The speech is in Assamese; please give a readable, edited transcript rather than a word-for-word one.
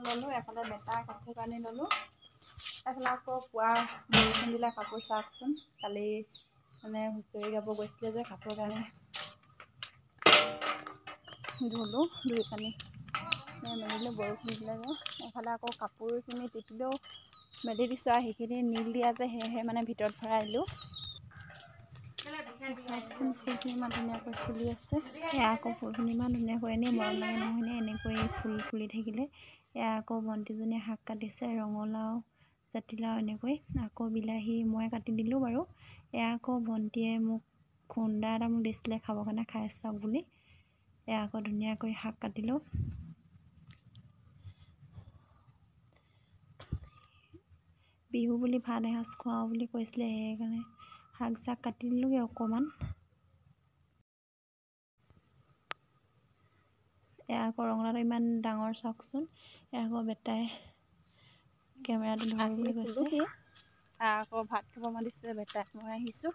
ল'লোঁ, এফালে বেটা কাপোৰ কানি ল'লোঁ, এফালে আকৌ পুৱা বৰষুণ দিলে কাপোৰ চাওকচোন। কালি মানে হুঁচৰি গাব গৈছিলে যে কাপোৰ কানি ধুলোঁ, ধুই পানি মেলিলোঁ, বৰষুণ দিলে যে। এফালে আকৌ কাপোৰখিনি তিতিলেও মেলি দিছোঁ আৰু সেইখিনি নীল দিয়া যে সেয়েহে মানে ভিতৰত ভৰাই দিলোঁ। চাওকচোন ফুলখিনি ইমান ধুনীয়াকৈ ফুলি আছে। এয়া আকৌ ফুলখিনি ইমান ধুনীয়াকৈ এনেই মৰম লাগে নহয়নে, এনেকৈ ফুল ফুলি থাকিলে। এয়া আকৌ ভণ্টিজনীয়ে শাক কাটিছে, ৰঙালাও, জাতিলাও এনেকৈ। আকৌ বিলাহী মই কাটি দিলোঁ বাৰু। এয়া আকৌ ভণ্টিয়ে মোক খুন্দা এটা মোক দিছিলে খাবৰ কাৰণে, খাই চাওক বুলি। এয়া আকৌ ধুনীয়াকৈ শাক কাটিলোঁ। বিহু বুলি ভাত এসাঁজ খুৱাওঁ বুলি কৈছিলে, সেইকাৰণে শাক চাক কাটি দিলোঁগৈ অকণমান। এয়া আকৌ ৰঙালাওটো ইমান ডাঙৰ চাওকচোন। এয়া আকৌ বেটাই কেমেৰাটো ধৰ বুলি কৈছে। আকৌ ভাত খাব মাতিছে বেটাই, মই আহিছোঁ।